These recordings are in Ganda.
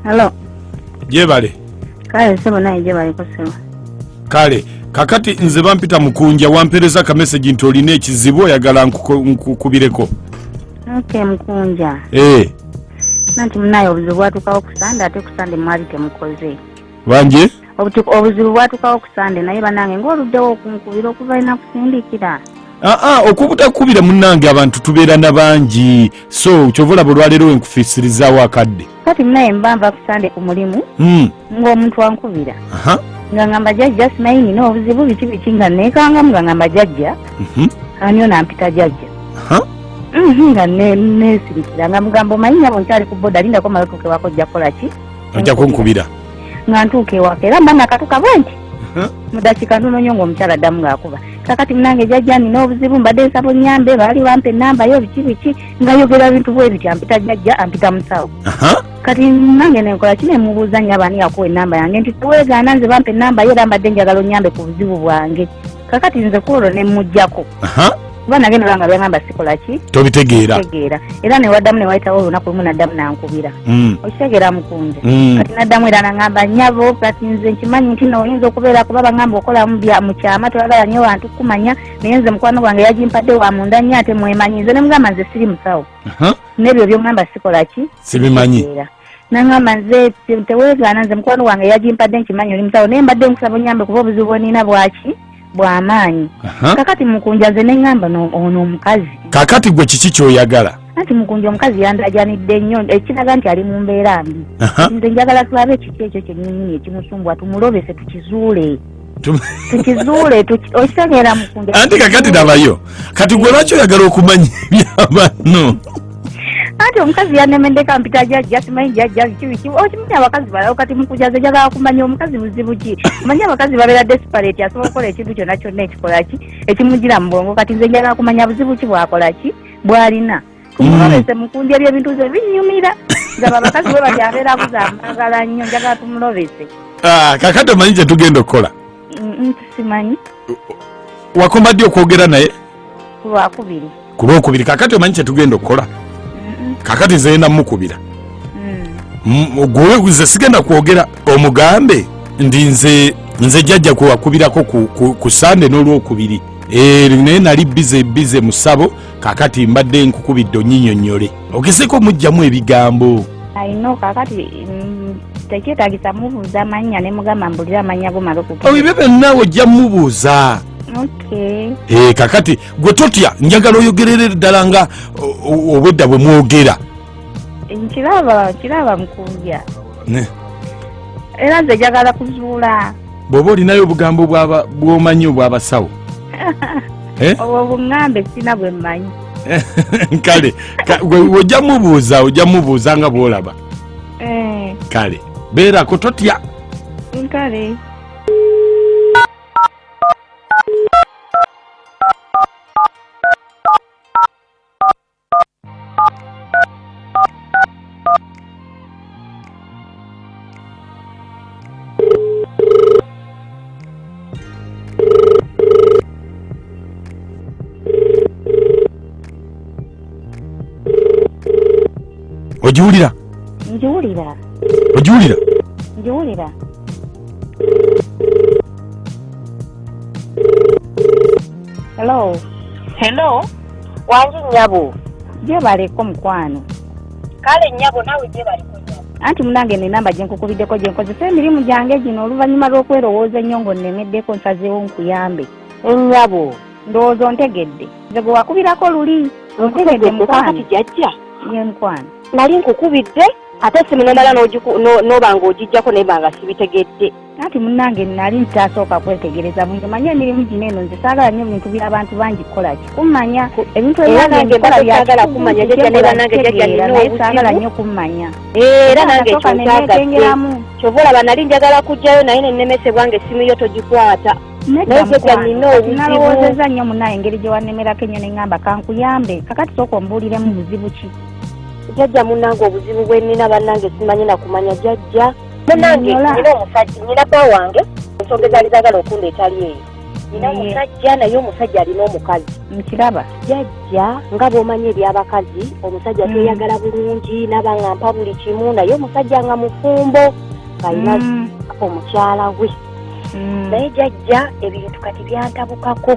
Hello. Jebale. Kale sebo naye jebale kosewa. Kale, kakati nze bampita mukunja wampereza ka message nti olina ekizibu oyagala nkukubireko. Okay mukunja. Nanti munayo obuzibu bwatukawo ku Sande ate ku Sande mwali temukoze. Banje? Obuzibu bwatukawo ku Sande naye banange ng'oluddewo okunkubira okuva ina kusindikira. Okubutakubira munnange abantu tubeera na bangi. So kyovula bulwalero enkufisirizaawo akadde. Kati munaye mbamba ku Sande ku mulimu. Ng'omuntu wankubira. Nga ngamba jajja simayini n'obuzibu biki nga neekangamu nga ngamba jajja. Ani onampita jajja. Nga nesirikira nga mugambo mayinya bonkyali ku boda lindako malotuke wako ojja kukola ki? Ojja kunkubira. Nga ntuuke ewaka era mba nakatuka bwenti. Mu dakiika ntono nnyo ng'omukyala addamu ng'akuba. Kakati munange jajja nina obuzibu mbadde nsaba onnyambe baali bampa ennamba yo biki nga yogera bintu bwe biti ampita jajja ampita musawo. Kati nange nenkola ki ne mubuuza nnyo abaani yakuwa ennamba yange nti teweegaana nze bampa ennamba yo era mbadde njagala onnyambe ku buzibu bwange. Kakati nze kuolwo ne mujjako. Kuba nagenda olanga byangamba sikola ki? Tobitegeera. Era ne waddamu ne wayitawo olunaku lumu naddamu nankubira. Okitegeera mukunja. Kati naddamu era nangamba nnyabo kati nze nkimanyi nti oyinza okubeera kuba bagamba okolamu mu kyama tolagala nnyo bantu kumanya naye nze mukwano gwange yagimpadde wa munda nnyo ate mwemanyi nze ne mugamba nze siri musawo. N'ebyo by'omugamba sikola ki? Sibimanyi. Nangamba nze teweegaana nze mukwano gwange yagimpadde nkimanyi oli musawo naye mbadde nkusaba onnyambe kuba obuzibu bwenina bwaki? Bw'amaanyi. Kakati mukunja nze neŋŋamba ono omukazi. Kakati gwe kiki ky'oyagala? Anti mukunja omukazi yandajanidde nnyo ekiraga nti ali mu mbeera mbi. Nze njagala tulabe ekiki ekyo kyennyini ekimusumbwa tumulobese tukizuule. Okitegeera mukunja. Anti kakati nabayo. Kati gwe lwaki oyagala okumanya eby'abanno? Anti omukazi yanemendeka ampita jajja simanyi jajja biki okimanya abakazi balawo kati mukunja nze njagala kumanya omukazi buzibu ki. Manya abakazi babeera desperate asobola okukola ekintu kyonna kyonna ekikola ki ekimugira mu bwongo kati nze njagala kumanya buzibu ki bwakola ki bw'alina. Tumulobese mukunja eby'ebintu ze binyumira nga abakazi bwe bati abeera kuzamagala nnyo njagala tumulobese. Kakati omanyi kye tugenda okukola? Simanyi. Wakoma ddi okwogera naye? Ku Lwokubiri. Kakati omanyi kye tugenda okukola? Kakati nze yenda mukubira. Gwe sigenda kwogera omugambe ndi nze jjajja kwe wakubirako ku Sande n'Olwokubiri. Naye nali bize mu ssabo kakati mbadde nkukubidde onnyinyonnyole. Ogezeeko mujjamu ebigambo. Ayino kakati tekyetaagisa mubuuza amannya ne mugamba mbulira amannya go malokupa. Ebyo byonna ojja mubuuza. Okay. Kakati gwe totya njagala oyogerere ddala nga obwedda bwe mwogera. Kiraba mukunja. Era nze njagala kuzuula. Bw'oba olinayo obugambo bw'omanyi obw'abasawo. Obwo buŋŋambe sina bwe mmanyi. Kale ojja mubuuza nga bw'olaba. Kale beerako totya. Kale. Ojiwulira? Njiwulira. Hello. Wanji nnyabo. Gyebaleko mukwano. Kale nnyabo nawe gyebaliko nnyabo. Anti munange n'ennamba gye nkukubiddeko gye nkozesa emirimu gyange gino oluvannyuma lw'okwerowooza ennyo ng'onnemeddeko nsazeewo nkuyambe. Ennyabo. Ndowooza ontegedde. Nze gwe wakubirako luli. Ontegedde mukwano. Jajja. Ye mukwano. Nali nkukubidde ate simu nomala n'oba ng'ogijjako naye nga sibitegedde. Anti munnange nali ntasooka kwetegereza bungi manye emirimu gino eno nze saagala nnyo ebintu by'abantu bangi kukola ki kummanya ebintu ebyange saagala kumanya jajja ne bannange jajja naye saagala nnyo kummanya era nange kyotageramu kyova olaba nali njagala kujjayo naye nennemesebwa ng'essimu yo togikwata naye jajja nina obuzibu nalowoozezza nnyo munnaye engeri gye wannemerako ennyo ne ŋŋamba kankuyambe kakati sooka ombuuliremu buzibu ki jajja munnange obuzibu bwe nnina bannange simanyi na kumanya jajja munnange nina omusajja nina bba wange ensonga ezaali zaagala okundeetali eyo nina omusajja naye omusajja alina omukazi nkiraba jjajja nga bw'omanya eby'abakazi omusajja tweyagala bulungi nabanga mpa buli kimu naye omusajja nga mufumbo ng'alina omukyala we naye jjajja ebintu kati byantabukako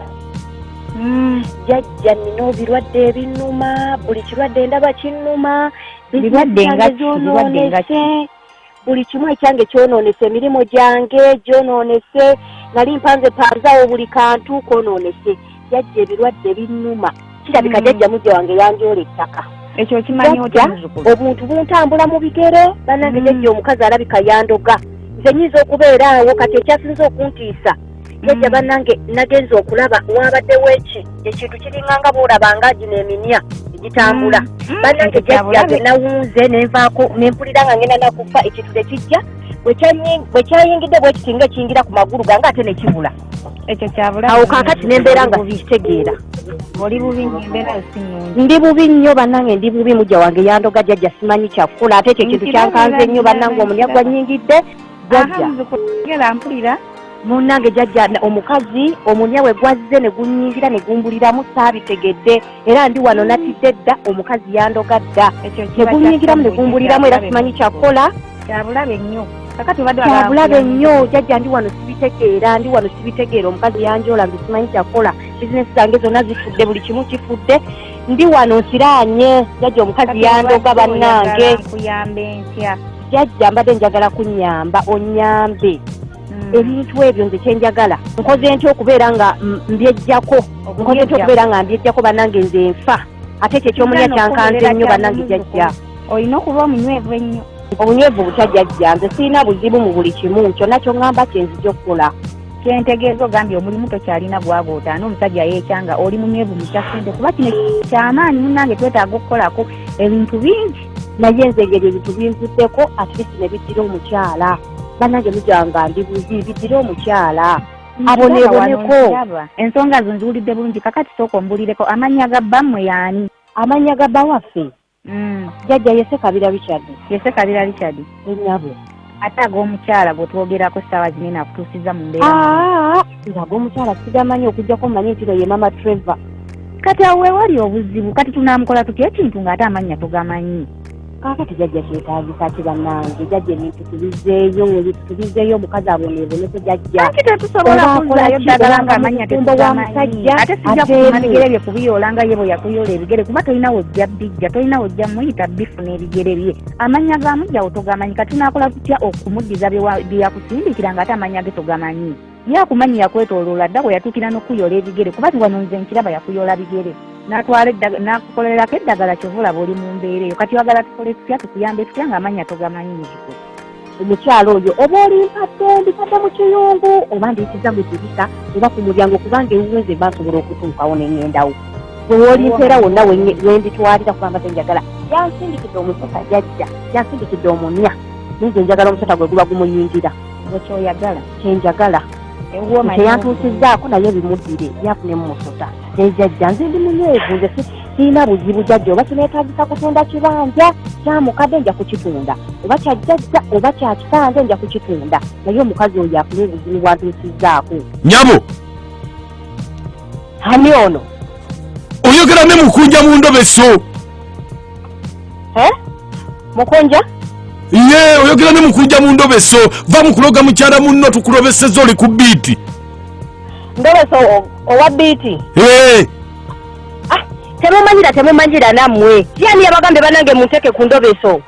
jjajja nina ebirwadde ebinnuma buli kirwadde ndaba kinnuma bizinesi buli kimu ekyange kyonoonese emirimu gyange gyonoonese nali mpanzepanzawo buli kantu konoonese jjajja ebirwadde binnuma kirabika jjajja mujja wange yanjoola ettaka ekyo okimanyi otya obuntu buntambula mu bigere bannange jjajja omukazi alabika yandoga nze nyiza okubeera awo kati ekyasinza okuntiisa jjajja bannange nagenza okulaba wabaddewo ekintu kiringanga boolabanga gino eminya egitambula bannange jjajja ge nawunze nenvaako nempulira nga ngenda nakufa ekintu tekijja bwe kyayingidde bwe kitinga ekiyingira ku magulu gange ate ne kibula ekyo kyabula awo kaakati nembeera nga sikitegeera oli bubi embeera sinungi ndi bubi nnyo bannange ndi bubi mujja wange yandoga jjajja simanyi kyakukola ate ekyo kintu kyankanze nnyo bannange omunya gwannyingidde jjajja mpulira munnange jjajja omukazi omunya we gwazze ne gunnyingira ne gumbuliramu saabitegedde era ndi wano natidde dda omukazi yandoga dda ne gunnyingiramu ne gumbuliramu era simanyi kyakukola kyabulabe nnyo kyabulabe nnyo jjajja ndi wano sibitegeera omukazi yanjoola nze simanyi kyakukola bizinesi zange zonna zifudde buli kimu kifudde ndi wano nsiraanye jjajja omukazi yandoga bannange jjajja mbadde njagala kunnyamba onnyambe ebintu ebyo nze kyenjagala nkoze ntya okubeera nga mbyejjako bannange nze nfa ate ekyo ekyomunya kyankanze nnyo bannange jjajja olina okuba omunywevu ennyo obunywevu butya jjajja nze sirina buzibu mu buli kimu kyonna kyoŋŋamba kyenzija okukola kyentegeeza ogambye omulimu tokyalina gwagota n'omusajja yeekyanga oli munywevu mukyasente kuba kino kyamaanyi munnange twetaaga okukolako ebintu bingi naye nze engeri ebintu binvuddeko atlist ne biddira omukyala bannange mujanga ndi buzi biddira omukyala aboneeboneko ensonga zo nziwulidde bulungi kakati sooka ombulireko amannya ga bbammwe yaani amannya ga bba waffe jjajja yese kabira Richard ennyabwe ate ag'omukyala gwe twogerako ssaawa zinene akutuusiza mu mbeera nga ag'omukyala sigamanyi okujjako mmanyi nti ye mama Trevor kati awo wewali obuzibu kati tunaamukola tutya ekintu ng'ate amannya togamanyi kaakati jjajja kyetaagisa ki bannange jjajja ebintu tubizeeyo omukazi aboneeboneko jjajja anti tetusobola kuzzaayo ddagala ng'amannya tetugamanyi ate sijja kufuna bigere bye kubiyoolanga ye bwe yakuyoola ebigere kuba tolina wojja bijja tolina wojja muyita bifuna ebigere bye amannya gaamujjawo togamanyi kati tunaakola tutya okumuddiza bye yakusindikira ng'ate amannya ge togamanyi ye akumanyi yakwetooloola dda bwe yatuukira n'okuyoola ebigere kuba tiwano nze nkiraba yakuyoola bigere nakukolerako eddagala kyovulaba oli mu mbeera eyo kati wagala tukole tutya tukuyambe tutya ng'amannya togamanyi ekiko omukyalo oyo oba olimpadde mbikadde mu kiyungu oba ndiitiza mu dirisa oba ku mulyango kubanga ewuweze basobola okutuukawo neŋŋendawo wewolimpeera wonna wenditwalira kubanga tenjagala yansindikidde omusota jjajja yansindikidde omunya ninze njagala omusota gwe guba gumuyingira ekyoyagala kyenjagala teyantuusizzaako naye bimuddire yafune mu musota nejjajja nze ndi munywevu nze sirina buzibu jjajja oba kineetaagisa kutunda kibanja kyamukadde nja kukitunda oba kyajjajja oba kyakitanze nja kukitunda naye omukazi oyo afune obuzibu bwantuusizzaako nyabo ani ono oyogera ne mukunja mu ndobeso mukunja ye oyogera ne mukunja mu ndobeso va mukuloga mukyala munno tukulobeseza oli ku biiti ndobeso owa biiti temumanyira nammwe yani yabagambye banange munteke ku ndobeso